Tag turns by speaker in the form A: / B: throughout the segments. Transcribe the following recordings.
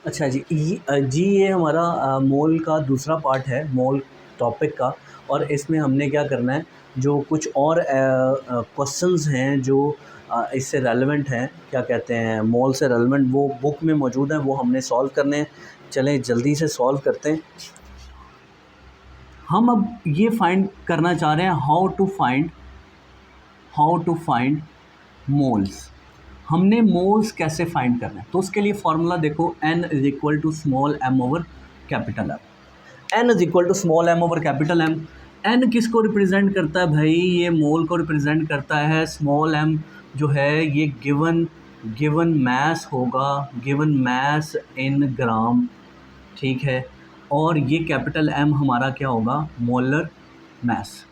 A: अच्छा जी, ये हमारा मोल का दूसरा पार्ट है, मोल टॉपिक का। और इसमें हमने क्या करना है, जो कुछ और क्वेश्चंस हैं जो इससे रेलेवेंट हैं, क्या कहते हैं, मोल से रेलेवेंट, वो बुक में मौजूद हैं, वो हमने सॉल्व करने हैं। चलें जल्दी से सॉल्व करते हैं। हम अब ये फाइंड करना चाह रहे हैं हाउ टू फाइंड मोल्स। हमने मोल्स कैसे फाइंड करना है, तो उसके लिए फार्मूला देखो, n is equal to small m over capital M। n is equal to small m over capital M। n किसको रिप्रेजेंट करता है भाई? ये मोल को रिप्रेजेंट करता है। स्मॉल m जो है ये गिवन मैस होगा, गिवन मैस इन ग्राम, ठीक है। और ये कैपिटल M हमारा क्या होगा? Molar mass.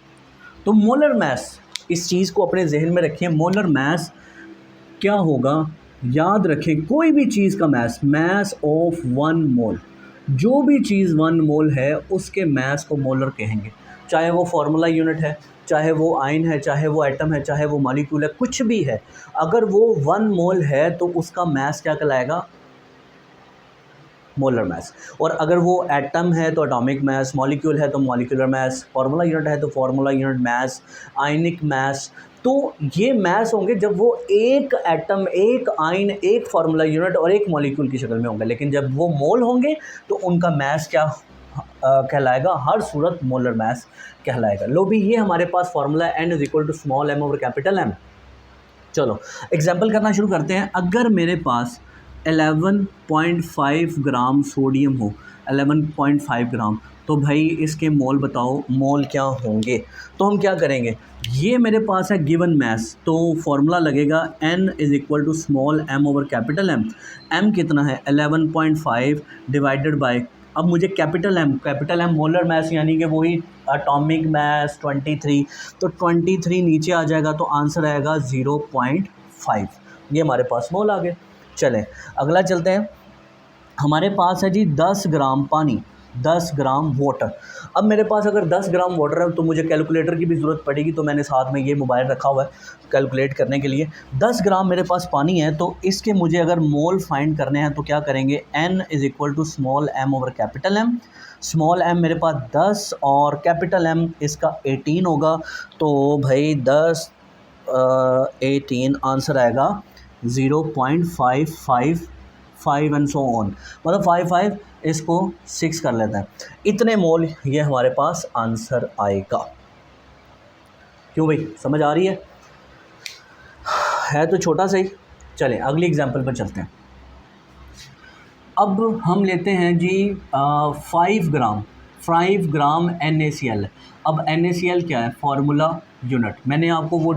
A: तो मोलर मैस, इस चीज़ को अपने जहन में रखें, मोलर मैस क्या होगा? याद रखें, कोई भी चीज़ का मैस ऑफ 1 मोल, जो भी चीज़ 1 मोल है उसके मैस को मोलर कहेंगे। चाहे वो फार्मूला यूनिट है, चाहे वो आयन है, चाहे वो एटम है, चाहे वो मॉलिक्यूल है, कुछ भी है, अगर वो 1 मोल है तो उसका मैस क्या कहलाएगा? Molar mass. और अगर वो एटम है तो एटॉमिक मैस, मॉलिक्यूल है तो मॉलिक्यूलर मैस, फार्मूला यूनिट है तो फार्मूला यूनिट मैस, आयनिक मैस। तो ये मैस होंगे जब वो एक एटम, एक आयन, एक फार्मूला यूनिट और एक मॉलिक्यूल की शक्ल में होंगे। लेकिन जब वो मोल होंगे तो उनका मैस क्या कहलाएगा? हर सूरत मोलर मैस कहलाएगा। लो भी, ये हमारे पास formula n is equal to small m over capital M। चलो एग्जाम्पल करना शुरू करते हैं। अगर मेरे पास 11.5 ग्राम सोडियम हो, 11.5 ग्राम, तो भाई इसके मोल बताओ, मोल क्या होंगे? तो हम क्या करेंगे, ये मेरे पास है गिवन मैस, तो फॉर्मूला लगेगा n is equal to small m over capital M। m कितना है? 11.5 डिवाइडेड बाय, अब मुझे कैपिटल M मोलर मैस यानी कि वही एटॉमिक मैस 23, तो 23 नीचे आ जाएगा तो आंसर आएगा 0.5। ये हमारे पास मोल आ गए। चलें अगला चलते हैं। हमारे पास है जी 10 ग्राम पानी, 10 ग्राम वाटर। अब मेरे पास अगर 10 ग्राम वाटर है तो मुझे कैलकुलेटर की भी ज़रूरत पड़ेगी, तो मैंने साथ में ये मोबाइल रखा हुआ है कैलकुलेट करने के लिए। 10 ग्राम मेरे पास पानी है, तो इसके मुझे अगर मोल फाइंड करने हैं तो क्या करेंगे? n is equal to small m over capital M। Small m मेरे पास 10 और कैपिटल M इसका 18 होगा, तो भाई 10 18 आंसर आएगा 0.555 एंड सो ऑन, मतलब 55 इसको 6 कर लेते हैं। इतने मोल ये हमारे पास आंसर आएगा। क्यों भाई, समझ आ रही है तो छोटा सा ही। चलें अगली एग्जांपल पर चलते हैं। अब हम लेते हैं जी 5 ग्राम NaCl। अब NaCl क्या है? Formula unit. मैंने आपको वो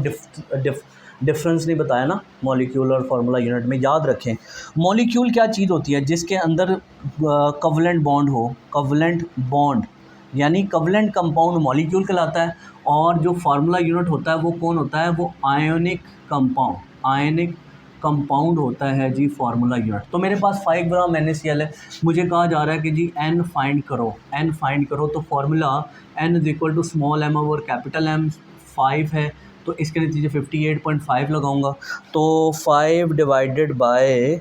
A: डिफरेंस नहीं बताया ना मॉलिक्यूल और फार्मूला यूनिट में। याद रखें, मॉलिक्यूल क्या चीज़ होती है? जिसके अंदर कवलेंट बॉन्ड हो, कवलेंट बॉन्ड यानी कवलेंट कंपाउंड मॉलिक्यूल कहलाता है। और जो फार्मूला यूनिट होता है वो कौन होता है? वो आयोनिक कंपाउंड होता है जी फार्मूला यूनिट। तो मेरे पास 5 ग्राम NaCl है, मुझे कहा जा रहा है कि जी n फाइंड करो। तो formula n is equal to small m over capital M। 5 है तो इसके नतीजे 58.5 लगाऊंगा, तो 5 डिवाइडेड बाय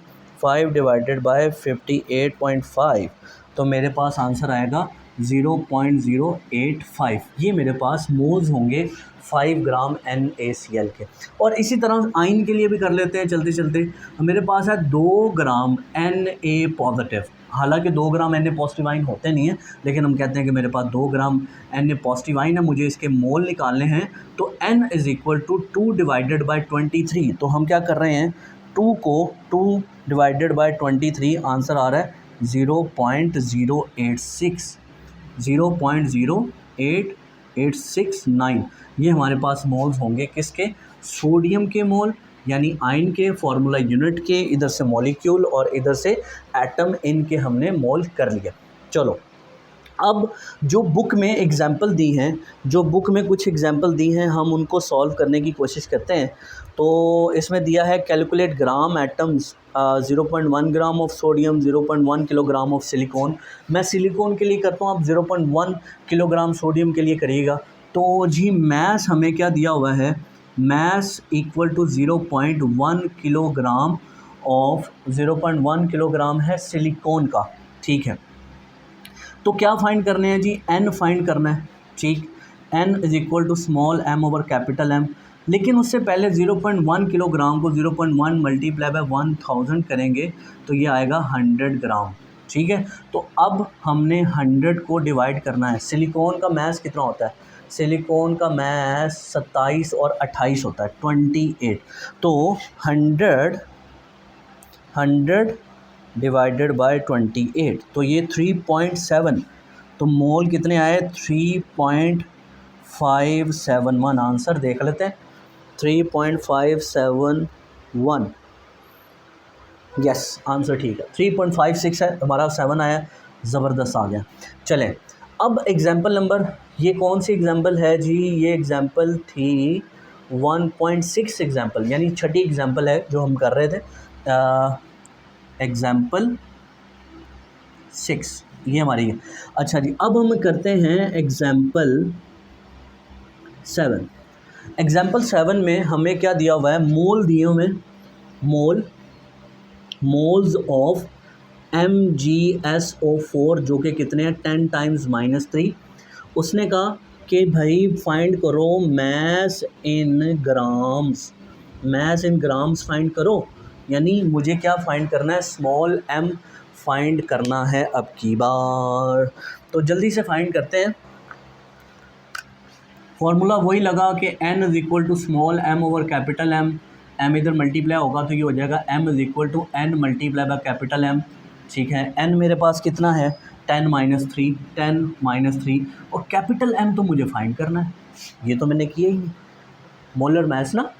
A: 58.5, तो मेरे पास आंसर आएगा 0.085। ये मेरे पास मोल्स होंगे 5 ग्राम NaCl के। और इसी तरह आयन के लिए भी कर लेते हैं चलते चलते। मेरे पास है 2 ग्राम Na पॉजिटिव। हालांकि 2 ग्राम Na पॉजिटिव आयन होते नहीं हैं, लेकिन हम कहते हैं कि मेरे पास 2 ग्राम Na पॉजिटिव आयन है, मुझे इसके मोल निकालने हैं। तो n is equal to 2 divided by 23। तो हम क्या कर रहे हैं, 2 डिवाइडेड बाई 23, आंसर आ रहा है 0.086, 0.08869। ये हमारे पास मोल्स होंगे किसके? सोडियम के मोल यानी आयन के, फार्मूला यूनिट के, इधर से मॉलिक्यूल और इधर से एटम, इनके हमने मोल कर लिया। चलो अब जो बुक में एग्जाम्पल दी हैं, कुछ एग्जाम्पल दी हैं, हम उनको सॉल्व करने की कोशिश करते हैं। तो इसमें दिया है calculate gram atoms, 0.1 gram of sodium, 0.1 kilogram of silicon. मैं सिलिकॉन के लिए करता हूँ, आप 0.1 किलोग्राम सोडियम के लिए करिएगा। तो जी मैस हमें क्या दिया हुआ है? Mass equal to 0.1 kilogram of 0.1 kilogram है सिलिकॉन का, ठीक है। तो क्या फाइंड करने हैं जी, n फाइंड करना है, ठीक। n is equal to small m over capital M, लेकिन उससे पहले 0.1 किलोग्राम को 0.1 मल्टीप्लाई बाय 1000 करेंगे तो ये आएगा 100 ग्राम, ठीक है। तो अब हमने 100 को डिवाइड करना है। सिलिकॉन का मास कितना होता है, सिलिकॉन का मास 27 और 28 होता है, 28। तो 100 डिवाइडेड बाय 28, तो ये 3.7, तो मोल कितने आए, 3.571। आंसर देख लेते हैं, 3.571, यस आंसर ठीक है, 3.56 है हमारा, 7 आया, ज़बरदस्त आ गया। चलें अब एग्ज़ाम्पल नंबर, ये कौन सी एग्ज़ाम्पल है जी, ये एग्ज़ाम्पल थी 1.6 एग्ज़ाम्पल, यानी छठी एग्ज़ाम्पल है जो हम कर रहे थे। एग्ज़ाम्पल 6 ये हमारी है। अच्छा जी, अब हम करते हैं एग्ज़ाम्पल 7। एग्ज़ाम्पल 7 में हमें क्या दिया हुआ है, मोल दिए हुए हैं, मोल्स ऑफ MgSO4 जो कि कितने हैं, 10 टाइम्स -3। उसने कहा कि भाई फाइंड करो mass in grams, mass in grams find करो, यानी मुझे क्या फाइंड करना है, स्मॉल m फाइंड करना है अब की बार। तो जल्दी से फाइंड करते हैं। फॉर्मूला वही लगा कि n is equal to small m over capital M, m इधर मल्टीप्लाई होगा तो ये हो जाएगा m is equal to n multiply by capital M, ठीक है। n मेरे पास कितना है, 10 -3, और कैपिटल M तो मुझे फाइंड करना है, ये तो मैंने किया ही नहीं, मोलर मास ना।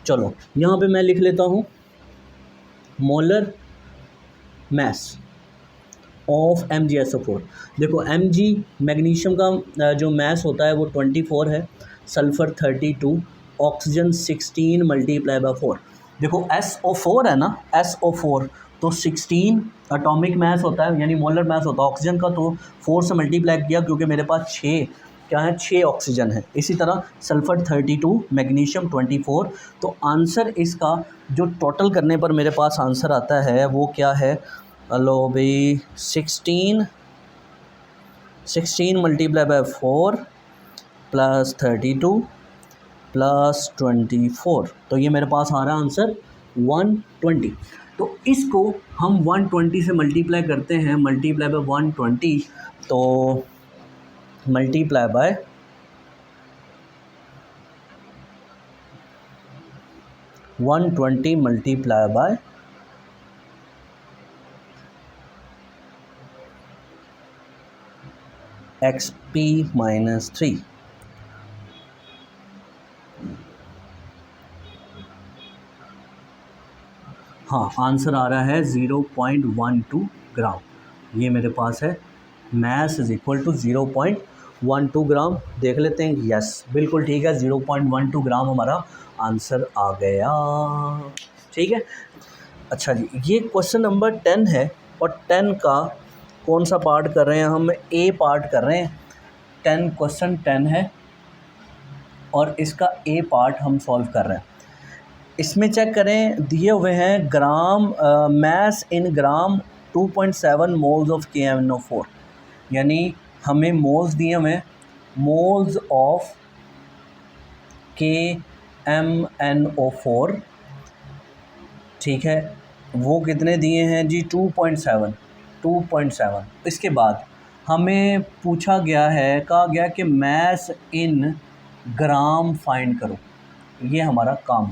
A: चलो यहाँ पे मैं लिख लेता हूँ मोलर मास ऑफ MgSO4। देखो Mg मैग्नीशियम का जो मास होता है वो 24 है, सल्फ़र 32, ऑक्सीजन 16 मल्टीप्लाई बाय 4। देखो SO4 है ना, SO4 तो 16 एटॉमिक मास होता है, यानी मोलर मास होता है ऑक्सीजन का, तो 4 से मल्टीप्लाई किया क्योंकि मेरे पास 6 क्या है, 6 ऑक्सीजन है। इसी तरह सल्फ़र 32, मैग्नीशियम 24। तो आंसर इसका जो टोटल करने पर मेरे पास आंसर आता है वो क्या है, लो भाई 16 मल्टीप्लाई बाय 4 प्लस 32 प्लस 24, तो ये मेरे पास आ रहा है आंसर 120। तो इसको हम 120 से मल्टीप्लाई करते हैं, मल्टीप्लाई बाय 120, तो multiply by 120 multiply by XP -3, हाँ आंसर आ रहा है 0.12 ग्राम। ये मेरे पास है, मास इज़ इक्वल टू 0.12 ग्राम। देख लेते हैं, यस बिल्कुल ठीक है, 0.12 ग्राम हमारा आंसर आ गया, ठीक है। अच्छा जी, ये क्वेश्चन नंबर 10 है, और 10 का कौन सा पार्ट कर रहे हैं हम, ए पार्ट कर रहे हैं। 10 है और इसका ए पार्ट हम सॉल्व कर रहे हैं। इसमें चेक करें, दिए हुए हैं ग्राम मास इन ग्राम 2.7 मोल्स ऑफ KMnO4, यानी हमें मोल्स दिए हुए हैं, मोल्स ऑफ KMnO4, ठीक है, वो कितने दिए हैं जी, 2.7। इसके बाद हमें पूछा गया है, कहा गया कि मास इन ग्राम फाइंड करो, ये हमारा काम।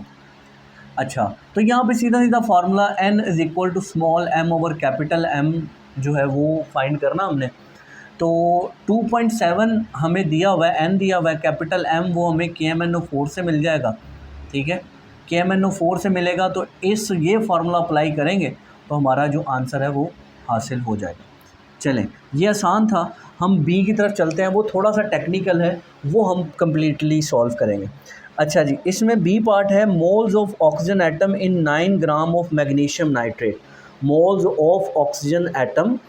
A: अच्छा, तो यहाँ पे सीधा सीधा formula n is equal to small m over capital M जो है वो फाइंड करना हमने। तो 2.7 हमें दिया हुआ है, n दिया हुआ है, कैपिटल M वो हमें KMnO4 से मिल जाएगा, ठीक है। KMnO4 से मिलेगा तो ये फार्मूला अप्लाई करेंगे तो हमारा जो आंसर है वो हासिल हो जाएगा। चलें, ये आसान था, हम बी की तरफ चलते हैं, वो थोड़ा सा टेक्निकल है, वो हम कम्प्लीटली सॉल्व करेंगे। अच्छा जी, इसमें बी पार्ट है, moles of oxygen atom in 9 gram of magnesium nitrate, moles of oxygen atom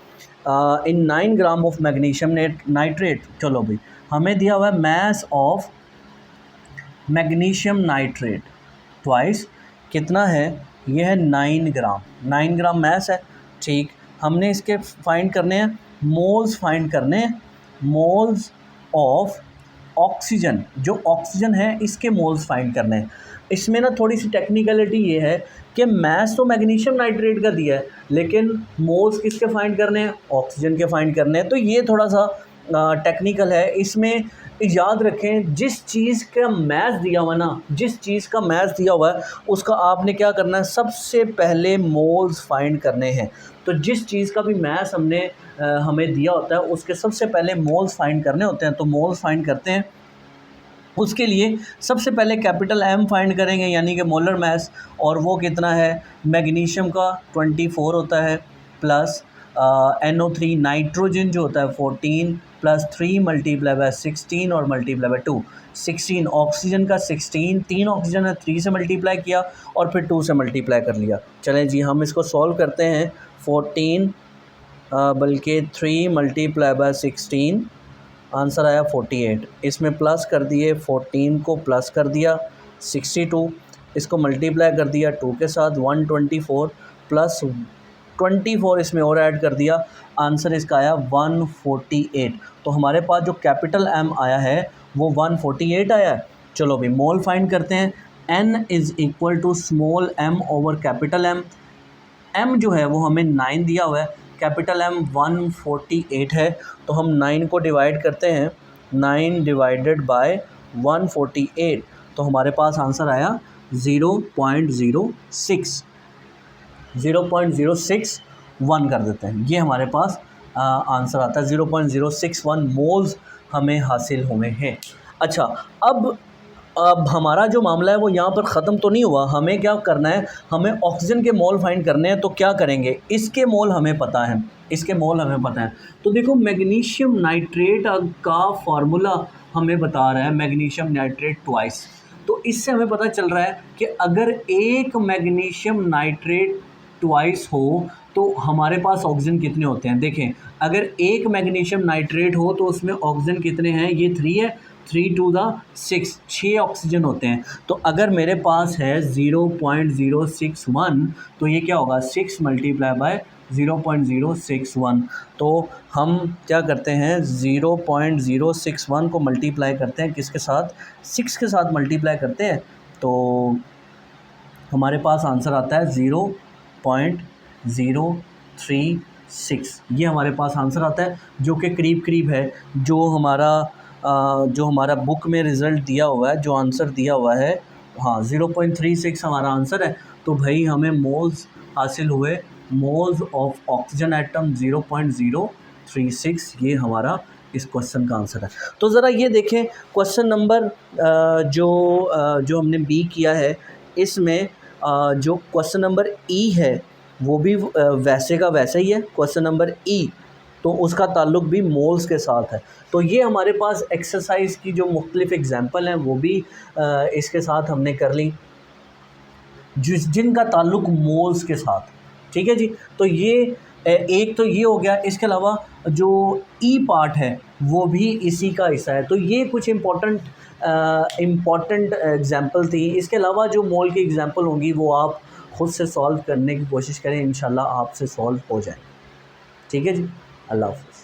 A: in 9 gram of magnesium nitrate. चलो भाई, हमें दिया हुआ है mass of magnesium nitrate twice, कितना है ये है 9 ग्राम, 9 ग्राम मैस है। ठीक, हमने इसके फाइंड करने हैं मोल्स, फाइंड करने हैं मोल्स ऑफ ऑक्सीजन, जो ऑक्सीजन है इसके मोल्स फाइंड करने हैं। इसमें ना थोड़ी सी टेक्निकलिटी ये है कि मैथ्स तो मैग्नीशियम नाइट्रेट का दिया है, लेकिन मोल्स किसके फाइंड करने हैं, ऑक्सीजन के फाइंड करने हैं। तो ये थोड़ा सा टेक्निकल है। इसमें याद रखें जिस चीज़ का मैथ्स दिया हुआ ना, जिस चीज़ का मैथ्स दिया हुआ है उसका आपने क्या करना है, सबसे पहले मोल्स फाइंड करने हैं। तो जिस चीज़ का भी मैथ्स हमें दिया होता है उसके सबसे पहले मोल्स फाइंड करने होते हैं। तो मोल्स फाइंड करते हैं, उसके लिए सबसे पहले कैपिटल M फाइंड करेंगे यानी कि मोलर मास, और वो कितना है, मैग्नीशियम का 24 होता है, प्लस NO3 नाइट्रोजन जो होता है 14, प्लस 3 मल्टीप्लाई बाय 16 और मल्टीप्लाई बाय 2, 16 ऑक्सीजन का 16, 3 ऑक्सीजन है 3 से मल्टीप्लाई किया और फिर 2 से मल्टीप्लाई कर लिया। चलें जी हम इसको सॉल्व करते हैं। 14 बल्कि 3 मल्टीप्लाई बाय 16, आंसर आया 48। इसमें प्लस कर दिए, 14 को प्लस कर दिया 62, इसको मल्टीप्लाई कर दिया 2 के साथ 124, प्लस 24 इसमें और ऐड कर दिया, आंसर इसका आया 148। तो हमारे पास जो कैपिटल M आया है वो 148 आया है। चलो भाई मोल फाइंड करते हैं। N is equal to small m over capital M। M जो है वो हमें 9 दिया हुआ है, कैपिटल M 148 है, तो हम 9 को डिवाइड करते हैं, 9 डिवाइडेड बाय 148, तो हमारे पास आंसर आया 0.06, 0.061 कर देते हैं, ये हमारे पास आंसर आता है। 0.061 मोल्स हमें हासिल हुए हैं। अच्छा, अब हमारा जो मामला है वो यहाँ पर ख़त्म तो नहीं हुआ, हमें क्या करना है, हमें ऑक्सीजन के मोल फाइंड करने हैं। तो क्या करेंगे, इसके मोल हमें पता है, इसके मोल हमें पता है। तो देखो मैग्नीशियम नाइट्रेट का फार्मूला हमें बता रहा है मैग्नीशियम नाइट्रेट ट्वाइस। तो इससे हमें पता चल रहा है कि अगर एक मैग्नीशियम नाइट्रेट ट्वाइस हो तो हमारे पास ऑक्सीजन कितने होते हैं। देखें, अगर एक मैग्नीशियम नाइट्रेट हो तो उसमें ऑक्सीजन कितने हैं, ये 3 है, 3 टू द 6, 6 ऑक्सीजन होते हैं। तो अगर मेरे पास है 0.061 तो ये क्या होगा, 6 मल्टीप्लाई बाय 0.061। तो हम क्या करते हैं, 0.061 को मल्टीप्लाई करते हैं किसके साथ, 6 के साथ मल्टीप्लाई करते हैं, तो हमारे पास आंसर आता है 0.036। ये हमारे पास आंसर आता है जो कि करीब करीब है जो हमारा बुक में रिज़ल्ट दिया हुआ है, जो आंसर दिया हुआ है। हाँ, 0.36 हमारा आंसर है। तो भाई हमें मोल्स हासिल हुए, मोल्स ऑफ ऑक्सीजन एटम 0.036, ये हमारा इस क्वेश्चन का आंसर है। तो ज़रा ये देखें क्वेश्चन नंबर जो हमने बी किया है, इसमें जो क्वेश्चन नंबर ई है वो भी वैसे का वैसा ही है। क्वेश्चन नंबर ई तो उसका ताल्लुक़ भी मोल्स के साथ है। तो ये हमारे पास एक्सरसाइज की जो मुख्तलिफ एग्जांपल हैं वो भी इसके साथ हमने कर ली, जिनका ताल्लुक़ मोल्स के साथ। ठीक है जी, तो ये एक तो ये हो गया। इसके अलावा जो ई पार्ट है वो भी इसी का हिस्सा है। तो ये कुछ इम्पॉर्टेंट एग्जांपल थी। इसके अलावा जो मोल की एग्जांपल होंगी वो आप ख़ुद से सॉल्व करने की कोशिश करें, इंशाल्लाह आपसे सॉल्व हो जाए। ठीक है जी, अल्लाह हाफ़िज़।